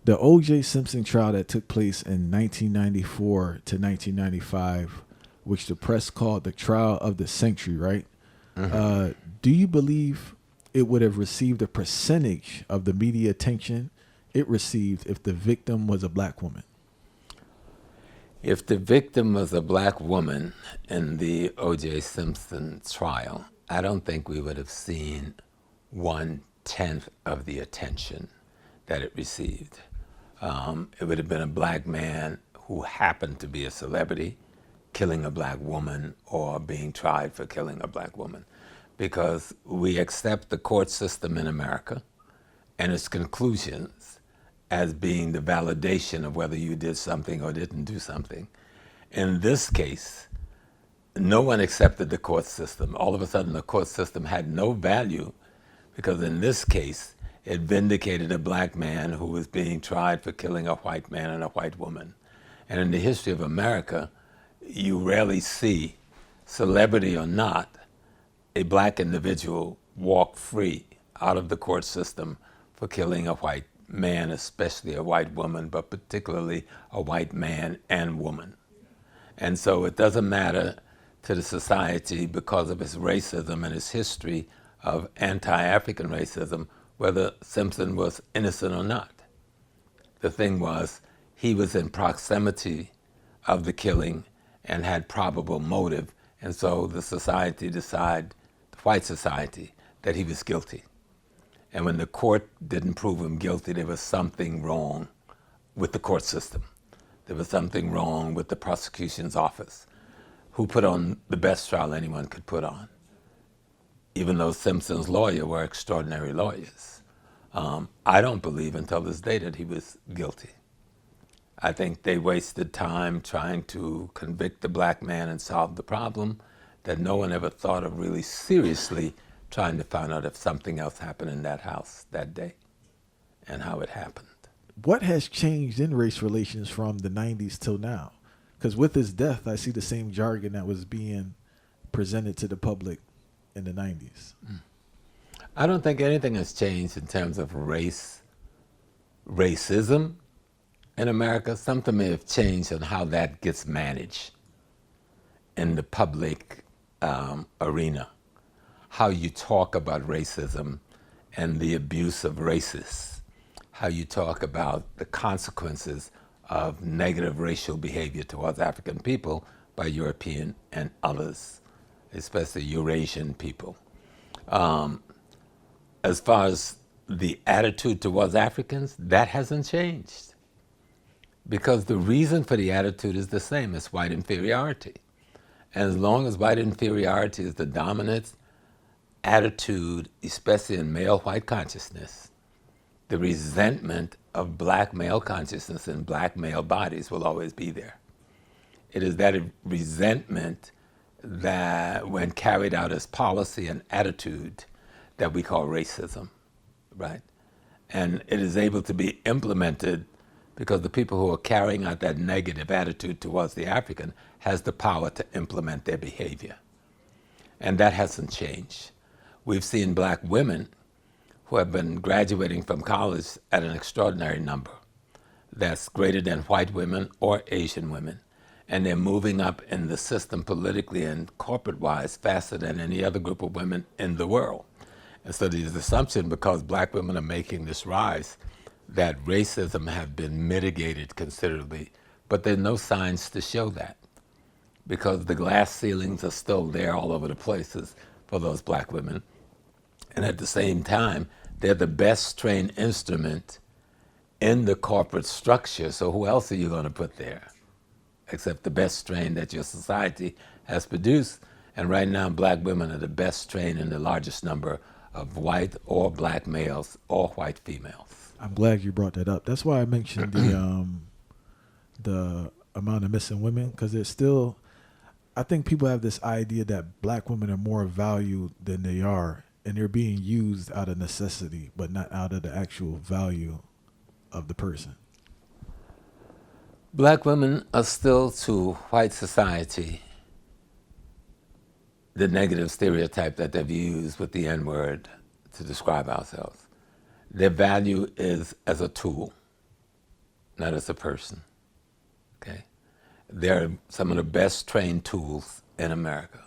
The O.J. Simpson trial that took place in 1994 to 1995, which the press called the trial of the century, right? Uh, do you believe it would have received a percentage of the media attention it received if the victim was a black woman? If the victim was a black woman in the O.J. Simpson trial, I don't think we would have seen 1/10 of the attention that it received. It would have been a black man who happened to be a celebrity killing a black woman or being tried for killing a black woman. Because we accept the court system in America and its conclusions as being the validation of whether you did something or didn't do something. In this case, no one accepted the court system. All of a sudden, the court system had no value because in this case, it vindicated a black man who was being tried for killing a white man and a white woman. And in the history of America, you rarely see, celebrity or not, a black individual walk free out of the court system for killing a white man, especially a white woman, but particularly a white man and woman. And so it doesn't matter to the society because of its racism and its history of anti-African racism whether Simpson was innocent or not. The thing was, he was in proximity of the killing and had probable motive, and so the society decided, the white society, that he was guilty. And when the court didn't prove him guilty, there was something wrong with the court system. There was something wrong with the prosecution's office, who put on the best trial anyone could put on, even though Simpson's lawyer were extraordinary lawyers. I don't believe until this day that he was guilty. I think they wasted time trying to convict the black man and solve the problem, that no one ever thought of really seriously trying to find out if something else happened in that house that day and how it happened. What has changed in race relations from the 90s till now? Because with his death, I see the same jargon that was being presented to the public in the 90s. I don't think anything has changed in terms of racism in America. Something may have changed on how that gets managed in the public arena. How you talk about racism and the abuse of racists. How you talk about the consequences of negative racial behavior towards African people by European and others, especially Eurasian people. As far as the attitude towards Africans, that hasn't changed. Because the reason for the attitude is the same, it's white inferiority. And as long as white inferiority is the dominant attitude, especially in male white consciousness, the resentment of black male consciousness in black male bodies will always be there. It is that resentment that, when carried out as policy and attitude, that we call racism, right? And it is able to be implemented because the people who are carrying out that negative attitude towards the African has the power to implement their behavior. And that hasn't changed. We've seen black women who have been graduating from college at an extraordinary number. That's greater than white women or Asian women. And they're moving up in the system politically and corporate-wise faster than any other group of women in the world. And so there's the assumption, because black women are making this rise, that racism has been mitigated considerably. But there are no signs to show that, because the glass ceilings are still there all over the places for those black women. And at the same time, they're the best trained instrument in the corporate structure. So who else are you going to put there except the best trained that your society has produced? And right now, black women are the best trained in the largest number of white or black males or white females. I'm glad you brought that up. That's why I mentioned the amount of missing women, because there's still, I think people have this idea that black women are more valued than they are, and they're being used out of necessity, but not out of the actual value of the person. Black women are still, to white society, the negative stereotype that they've used with the N-word to describe ourselves. Their value is as a tool. not as a person. Okay? They're some of the best trained tools in America.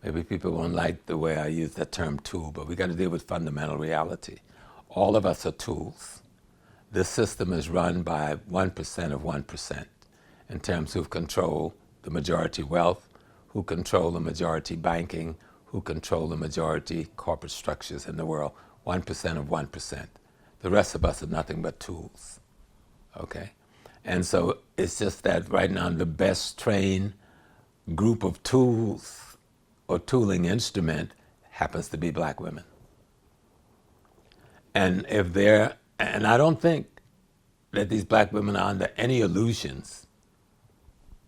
Maybe people won't like the way I use that term tool, but we got to deal with fundamental reality. All of us are tools. This system is run by 1% of 1% in terms of who control the majority wealth, who control the majority banking, who control the majority corporate structures in the world. 1% of 1%. The rest of us are nothing but tools. Okay? And so it's just that right now the best trained group of tools or tooling instrument happens to be black women. And I don't think that these black women are under any illusions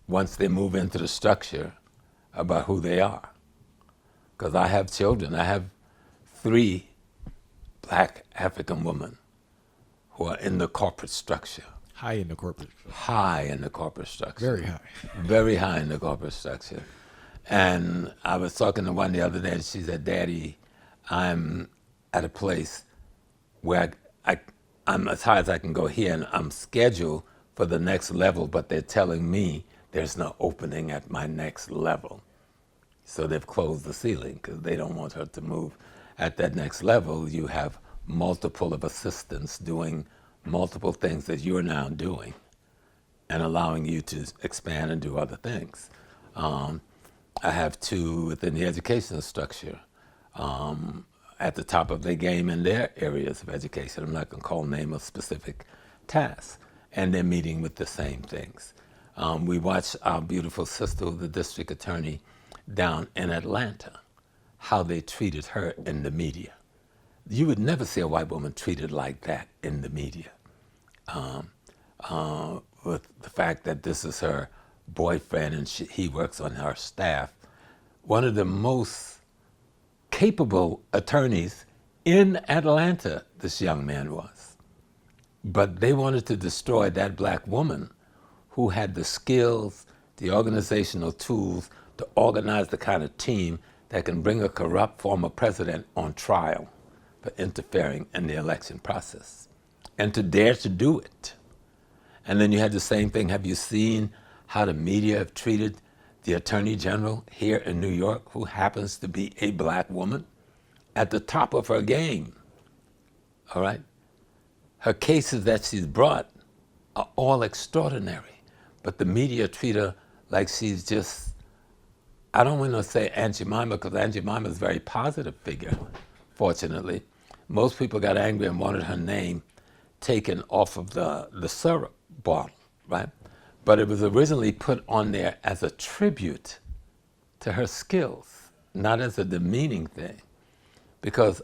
once they move into the structure about who they are. Because I have children. I have 3 black African women who are in the corporate structure. High in the corporate structure. High in the corporate structure. Very high. Very high in the corporate structure. And I was talking to one the other day, and she said, Daddy, I'm at a place where I'm as high as I can go here, and I'm scheduled for the next level, but they're telling me there's no opening at my next level. So they've closed the ceiling because they don't want her to move. At that next level, you have multiple of assistants doing multiple things that you're now doing and allowing you to expand and do other things. I have 2 within the educational structure at the top of their game in their areas of education. I'm not going to call name of specific tasks. And they're meeting with the same things. We watched our beautiful sister, the district attorney, down in Atlanta, how they treated her in the media. You would never see a white woman treated like that in the media. With the fact that this is her boyfriend and he works on her staff. One of the most capable attorneys in Atlanta, this young man was. But they wanted to destroy that black woman who had the skills, the organizational tools to organize the kind of team that can bring a corrupt former president on trial for interfering in the election process, and to dare to do it. And then you had the same thing. Have you seen how the media have treated the Attorney General here in New York, who happens to be a black woman, at the top of her game? All right? Her cases that she's brought are all extraordinary, but the media treat her like she's just, I don't want to say Aunt Jemima, because Aunt Jemima is a very positive figure, fortunately. Most people got angry and wanted her name taken off of the syrup bottle, right? But it was originally put on there as a tribute to her skills, not as a demeaning thing. Because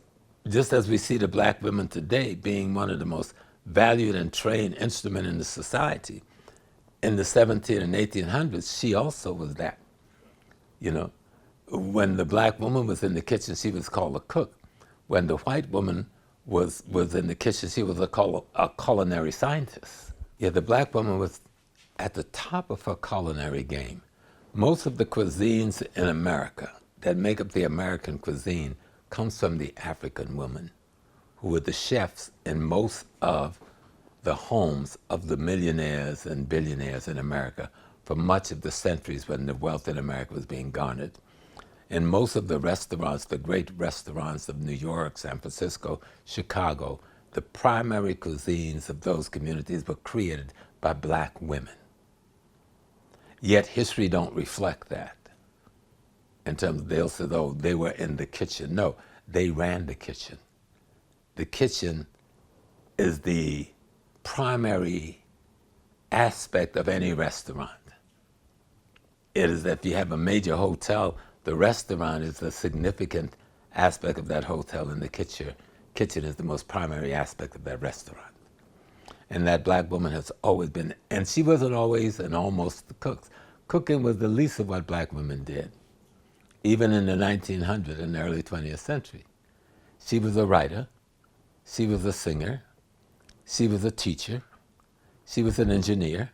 just as we see the black women today being one of the most valued and trained instrument in the society, in the 1700s and 1800s, she also was that. You know, when the black woman was in the kitchen, she was called a cook. When the white woman was in the kitchen, she was a culinary scientist. Yeah, the black woman was at the top of her culinary game. Most of the cuisines in America that make up the American cuisine comes from the African women, who were the chefs in most of the homes of the millionaires and billionaires in America for much of the centuries when the wealth in America was being garnered. In most of the restaurants, the great restaurants of New York, San Francisco, Chicago, the primary cuisines of those communities were created by black women. Yet history don't reflect that. In terms of, they'll say, oh, they were in the kitchen. No, they ran the kitchen. The kitchen is the primary aspect of any restaurant. It is that if you have a major hotel, the restaurant is a significant aspect of that hotel, and the kitchen is the most primary aspect of that restaurant. And that black woman has always been, and she wasn't always and almost the cook. Cooking was the least of what black women did, even in the 1900s and the early 20th century. She was a writer, she was a singer, she was a teacher, she was an engineer,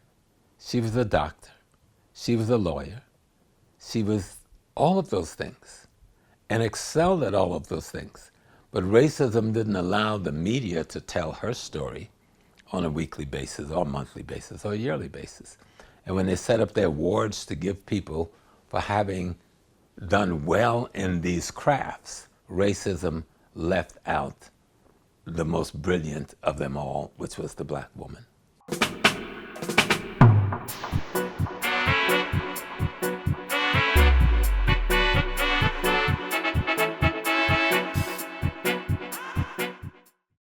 she was a doctor, she was a lawyer, she was all of those things and excelled at all of those things. But racism didn't allow the media to tell her story on a weekly basis or monthly basis or yearly basis. And when they set up their awards to give people for having done well in these crafts, racism left out the most brilliant of them all, which was the black woman.